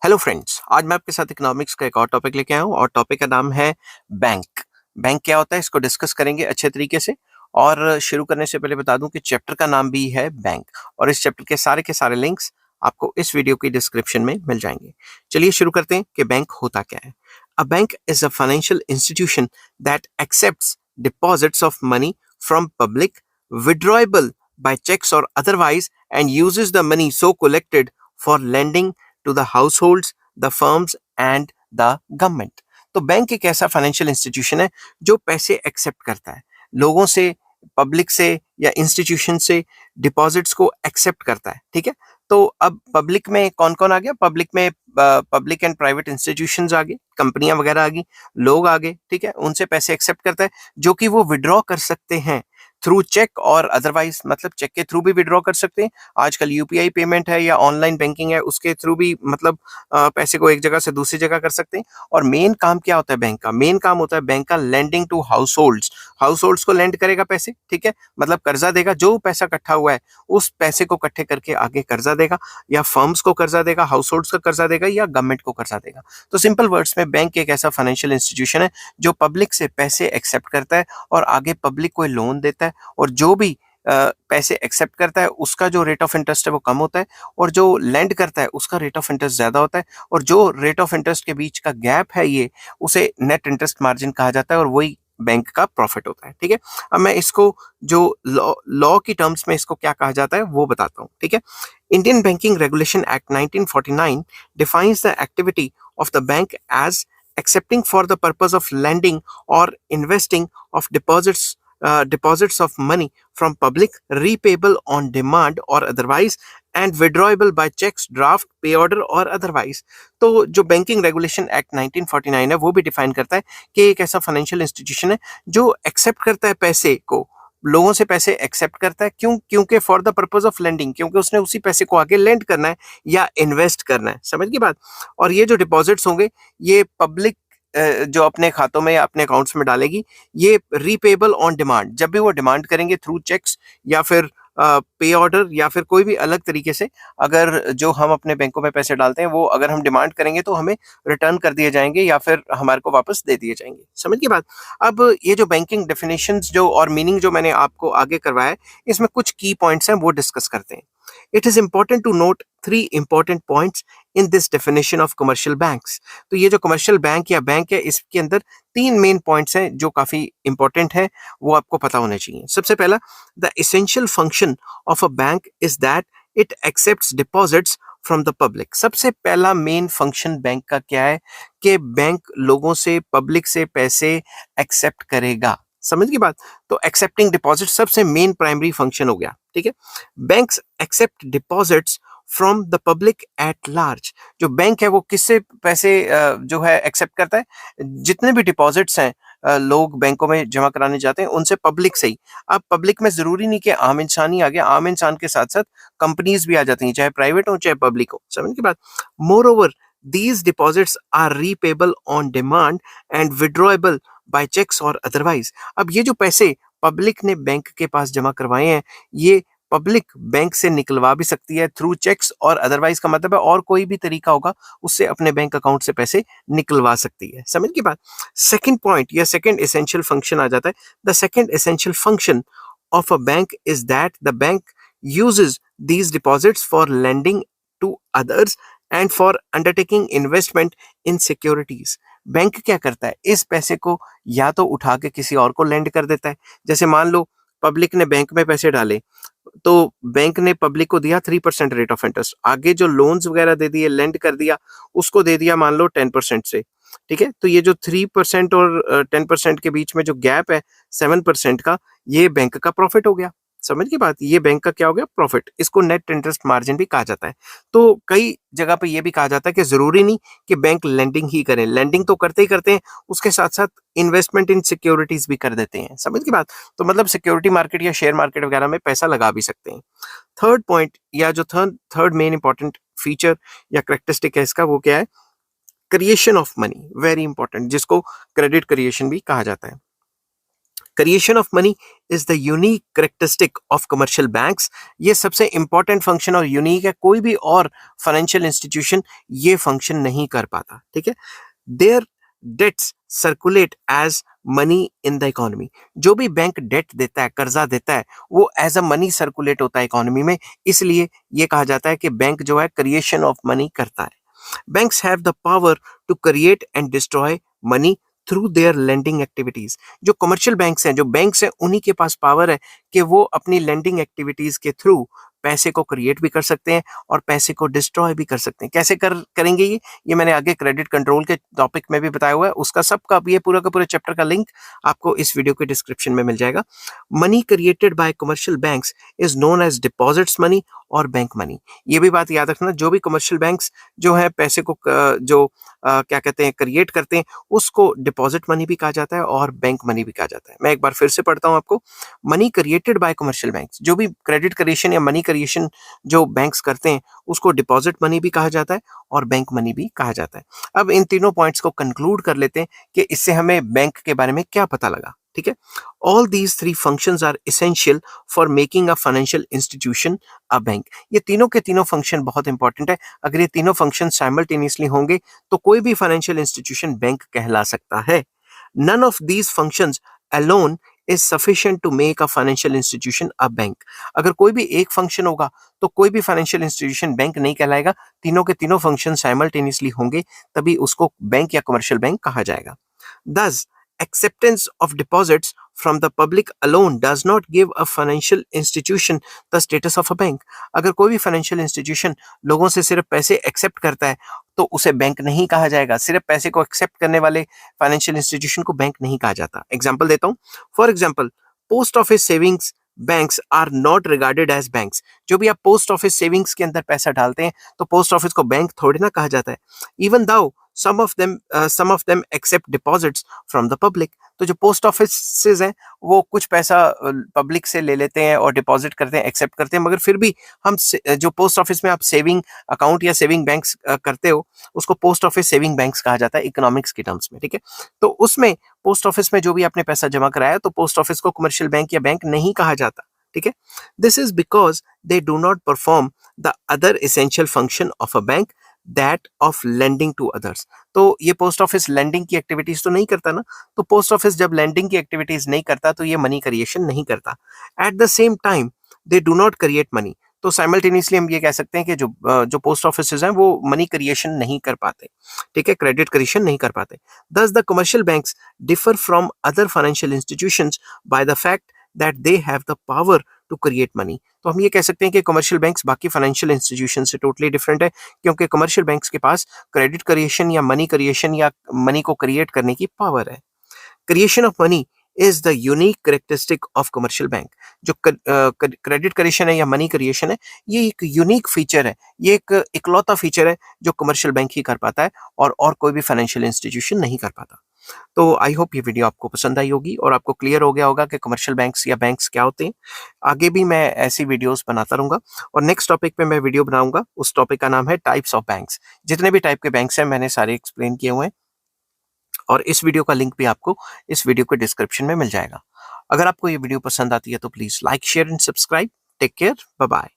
Hello friends, आज मैं आपके साथ इकोनॉमिक्स का एक और टॉपिक लेके आया हूँ और टॉपिक का नाम है बैंक। बैंक क्या होता है इसको डिस्कस करेंगे अच्छे तरीके से। और शुरू करने से पहले बता दूं कि चैप्टर का नाम भी है बैंक और इस चैप्टर के सारे लिंक्स आपको इस वीडियो की डिस्क्रिप्शन में मिल जाएंगे। चलिए शुरू करते हैं कि बैंक होता क्या है। A bank is a financial institution that accepts deposits of money from public, withdrawable by checks or otherwise, and uses the money so collected for lending to the household, the firms and the government. तो bank एक ऐसा financial institution है जो पैसे accept करता है लोगों से, पब्लिक से या इंस्टीट्यूशन से डिपॉजिट्स को एक्सेप्ट करता है। ठीक है, तो अब पब्लिक में कौन कौन आ गया? पब्लिक में पब्लिक एंड प्राइवेट इंस्टीट्यूशंस आ गए, कंपनियां वगैरह आ गई, लोग आ गए। ठीक है, उनसे पैसे एक्सेप्ट करता है जो कि वो विड्रॉ कर सकते हैं थ्रू चेक और अदरवाइज, मतलब चेक के थ्रू भी विड्रॉ कर सकते हैं। आजकल यूपीआई पेमेंट है या ऑनलाइन बैंकिंग है, उसके थ्रू भी मतलब पैसे को एक जगह से दूसरी जगह कर सकते हैं। और मेन काम क्या होता है बैंक का? मेन काम होता है बैंक का lending to households. Households को लेंड करेगा पैसे, ठीक है, मतलब कर्जा देगा। जो पैसा इकट्ठा हुआ है उस पैसे को इकट्ठे करके आगे कर्जा देगा, या फर्म्स को कर्जा देगा, हाउस होल्ड्स का कर्जा देगा, या गवर्नमेंट को कर्जा देगा। तो सिंपल वर्ड्स में बैंक एक ऐसा फाइनेंशियल इंस्टीट्यूशन है जो पब्लिक से पैसे एक्सेप्ट करता है और आगे पब्लिक को लोन देता है। और जो भी पैसे एक्सेप्ट करता है उसका जो रेट ऑफ इंटरेस्ट है वो कम होता है, और जो लेंड करता है उसका रेट ऑफ इंटरेस्ट ज्यादा होता है। और जो रेट ऑफ इंटरेस्ट के बीच का गैप है ये उसे नेट इंटरेस्ट मार्जिन कहा जाता है, और वही बैंक का प्रॉफिट होता है। ठीक है, अब मैं इसको जो लॉ की टर्म्स में इसको क्या कहा जाता है वो बताता हूँ। ठीक है, Indian banking regulation act 1949 defines the activity of the bank as accepting for the purpose of lending or investing of deposits of money from public, repayable on demand or otherwise, and withdrawable by checks, draft, pay order और otherwise। तो जो banking regulation act 1949 है वो भी define करता है कि एक ऐसा फाइनेंशियल इंस्टीट्यूशन है जो एक्सेप्ट करता है पैसे को, लोगों से पैसे एक्सेप्ट करता है। क्योंकि for the purpose of lending, क्योंकि उसने उसी पैसे को आगे लेंड करना है या इन्वेस्ट करना है। समझ की बात? और ये जो डिपॉजिट्स होंगे ये पब्लिक जो अपने खातों में या अपने अकाउंट्स में डालेगी, ये रीपेबल ऑन डिमांड, जब भी वो डिमांड करेंगे थ्रू चेक्स या फिर पे ऑर्डर या फिर कोई भी अलग तरीके से, अगर जो हम अपने बैंकों में पैसे डालते हैं वो अगर हम डिमांड करेंगे तो हमें रिटर्न कर दिए जाएंगे या फिर हमारे को वापस दे दिए जाएंगे। समझ की बात? अब ये जो बैंकिंग डेफिनेशंस जो और मीनिंग जो मैंने आपको आगे करवाया है, इसमें कुछ की पॉइंट्स हैं वो डिस्कस करते हैं। It is important to note three important points in this definition of commercial banks. तो ये जो कमर्शियल बैंक या बैंक है इसके अंदर तीन मेन पॉइंट्स हैं जो काफी इंपॉर्टेंट है, वो आपको पता होने चाहिए। सबसे पहला, the essential function of a bank is that it accepts deposits from the public. सबसे पहला मेन फंक्शन बैंक का क्या है कि बैंक लोगों से, पब्लिक से पैसे एक्सेप्ट करेगा। समझ की बात? तो एक्सेप्टिंग डिपॉजिट सबसे मेन प्राइमरी फंक्शन हो गया। ठीक है, banks accept deposits from the public at large. जो बैंक है वो किससे पैसे जो है एक्सेप्ट करता है? जितने भी डिपॉजिट्स हैं लोग बैंकों में जमा कराने जाते हैं उनसे, पब्लिक से ही। अब पब्लिक में जरूरी नहीं कि आम इंसान ही आ गया, आम इंसान के साथ साथ कंपनीज भी आ जाती हैं, चाहे प्राइवेट हो चाहे पब्लिक हो। समझ की बात? More over, these deposits are repayable on demand and withdrawable by checks or otherwise। अब ये जो पैसे पब्लिक ने बैंक के पास जमा करवाए हैं ये पब्लिक बैंक से निकलवा भी सकती है थ्रू चेक्स और अदरवाइज का मतलब है और कोई भी तरीका होगा उससे अपने बैंक अकाउंट से पैसे निकलवा सकती है। समझ की बात? सेकंड पॉइंट या सेकंड एसेंशियल फंक्शन आ जाता है। The second essential function of a bank is that the bank uses these deposits for lending to others and for undertaking investment in securities। Bank क्या करता है? इस पैसे को या तो उठा के किसी और को लेंड कर देता है। जैसे मान लो पब्लिक ने बैंक में पैसे डाले तो बैंक ने पब्लिक को दिया 3% रेट ऑफ इंटरेस्ट, आगे जो लोन्स वगैरह दे दिए, लेंड कर दिया, उसको दे दिया मान लो 10% से। ठीक है, तो ये जो 3% और 10% के बीच में जो गैप है 7% का, ये बैंक का प्रॉफिट हो गया। समझ की बात? ये बैंक का क्या हो गया? प्रॉफिट। इसको नेट इंटरेस्ट मार्जिन भी कहा जाता है। तो कई जगह पे ये भी कहा जाता है कि जरूरी नहीं कि बैंक लेंडिंग ही करें, लेंडिंग तो करते ही करते हैं, उसके साथ साथ इन्वेस्टमेंट इन सिक्योरिटीज भी कर देते हैं। समझ की बात? तो मतलब सिक्योरिटी मार्केट या शेयर मार्केट वगैरह में पैसा लगा भी सकते हैं। थर्ड पॉइंट या जो थर्ड मेन इंपॉर्टेंट फीचर या करेक्टरिस्टिक है इसका, वो क्या है? Creation of money, very important, जिसको क्रेडिट क्रिएशन भी कहा जाता है। Creation of money is the unique characteristic of commercial banks. ये सबसे इंपॉर्टेंट फंक्शन और यूनिक है, कोई भी और फाइनेंशियल इंस्टीट्यूशन ये फंक्शन नहीं कर पाता। ठीक है, their debts circulate as money in the economy. जो भी बैंक डेट देता है, कर्जा देता है, वो एज अ मनी सर्कुलेट होता है इकोनॉमी में, इसलिए ये कहा जाता है कि बैंक जो है क्रिएशन ऑफ मनी करता है। Banks have the power to create and destroy money through their lending activities. जो कमर्शियल बैंक्स हैं, जो बैंक्स हैं, उन्हीं के पास पावर है कि वो अपनी लेंडिंग एक्टिविटीज के थ्रू पैसे को क्रिएट भी कर सकते हैं और पैसे को डिस्ट्रॉय भी कर सकते हैं। कैसे करेंगे ये मैंने आगे क्रेडिट कंट्रोल के टॉपिक में भी बताया हुआ है। उसका सबका ये पूरा का पूरा चैप्टर का लिंक आपको इस वीडियो के डिस्क्रिप्शन में मिल जाएगा। Money created by commercial banks is known as deposits money और बैंक मनी। ये भी बात याद रखना, जो भी कमर्शियल बैंक्स जो है पैसे को क्या कहते हैं क्रिएट करते हैं, उसको डिपॉजिट मनी भी कहा जाता है और बैंक मनी भी कहा जाता है। मैं एक बार फिर से पढ़ता हूं आपको। Money created by commercial banks, जो भी क्रेडिट क्रिएशन या मनी क्रिएशन जो बैंक्स करते हैं, उसको डिपॉजिट मनी भी कहा जाता है और बैंक मनी भी कहा जाता है। अब इन तीनों पॉइंट्स को कंक्लूड कर लेते हैं कि इससे हमें बैंक के बारे में क्या पता लगा। ठीक है, all these three functions are essential for making a financial institution a bank. ये तीनों के तीनों फंक्शन बहुत इंपॉर्टेंट है। अगर ये तीनों फंक्शन साइमल्टेनियसली होंगे तो कोई भी फाइनेंशियल इंस्टीट्यूशन बैंक कहला सकता है। None of these functions alone is sufficient to make a financial institution a bank. अगर कोई भी एक फंक्शन होगा तो कोई भी फाइनेंशियल इंस्टीट्यूशन बैंक नहीं कहलाएगा। तीनों के तीनों फंक्शन साइमल्टेनियसली होंगे तभी उसको बैंक या कमर्शियल बैंक कहा जाएगा। Thus, acceptance of deposits from the public alone does not give a financial institution the status of a bank. अगर कोई भी फाइनेंशियल इंस्टीट्यूशन लोगों से सिर्फ पैसे एक्सेप्ट करता है तो उसे बैंक नहीं कहा जाएगा। सिर्फ पैसे को एक्सेप्ट करने वाले फाइनेंशियल इंस्टीट्यूशन को बैंक नहीं कहा जाता। एग्जाम्पल देता हूँ। For example, post office savings banks are not regarded as banks. जो भी आप पोस्ट ऑफिस सेविंग्स के अंदर पैसा डालते हैं तो पोस्ट ऑफिस को बैंक थोड़ी ना कहा जाता है। Even though some of them accept deposits from the public। तो जो पोस्ट ऑफिस हैं वो कुछ पैसा पब्लिक से ले लेते हैं और डिपॉजिट करते हैं, एक्सेप्ट करते हैं, मगर फिर भी हम जो पोस्ट ऑफिस में आप सेविंग अकाउंट या सेविंग बैंक्स करते हो उसको पोस्ट ऑफिस सेविंग बैंक्स कहा जाता है इकोनॉमिक्स के टर्म्स में। ठीक है, तो उसमें पोस्ट ऑफिस में जो भी आपने पैसा जमा कराया तो पोस्ट ऑफिस को कमर्शियल बैंक या बैंक नहीं कहा जाता। ठीक है, this is because they do not perform the other essential function of a bank that of lending to others. तो ये पोस्ट ऑफिस लेंडिंग की एक्टिविटीज तो नहीं करता ना, तो पोस्ट ऑफिस जब लेंडिंग की एक्टिविटीज नहीं करता तो ये मनी क्रिएशन नहीं करता। At the same time they do not create money. तो साइमल्टेनियसली हम ये कह सकते हैं कि जो पोस्ट ऑफिस हैं वो मनी क्रिएशन नहीं कर पाते। ठीक है, क्रेडिट क्रिएशन नहीं कर पाते। Thus the commercial banks differ from other financial institutions by the fact that they have the power to create money. तो हम ये कह सकते हैं कि कमर्शियल बैंक्स बाकी फाइनेंशियल इंस्टीट्यूशन से टोटली डिफरेंट है, क्योंकि कमर्शियल बैंक्स के पास क्रेडिट क्रिएशन या मनी को क्रिएट करने की पावर है। Creation of money is the unique characteristic of commercial bank. जो क्रेडिट क्रिएशन है या मनी क्रिएशन है, ये एक यूनिक फीचर है, ये एक इकलौता फीचर है जो कमर्शियल बैंक ही कर पाता है और कोई भी फाइनेंशियल इंस्टीट्यूशन नहीं कर पाता। तो आई होप ये वीडियो आपको पसंद आई होगी और आपको क्लियर हो गया होगा कि कमर्शियल बैंक्स या बैंक्स क्या होते हैं। आगे भी मैं ऐसी वीडियोस बनाता रहूंगा और नेक्स्ट टॉपिक पे मैं वीडियो बनाऊंगा। उस टॉपिक का नाम है टाइप्स ऑफ बैंक्स। जितने भी टाइप के बैंक्स हैं मैंने सारे एक्सप्लेन किए हुए हैं और इस वीडियो का लिंक भी आपको इस वीडियो के डिस्क्रिप्शन में मिल जाएगा। अगर आपको ये वीडियो पसंद आती है तो please like share and subscribe. Take care, bye bye.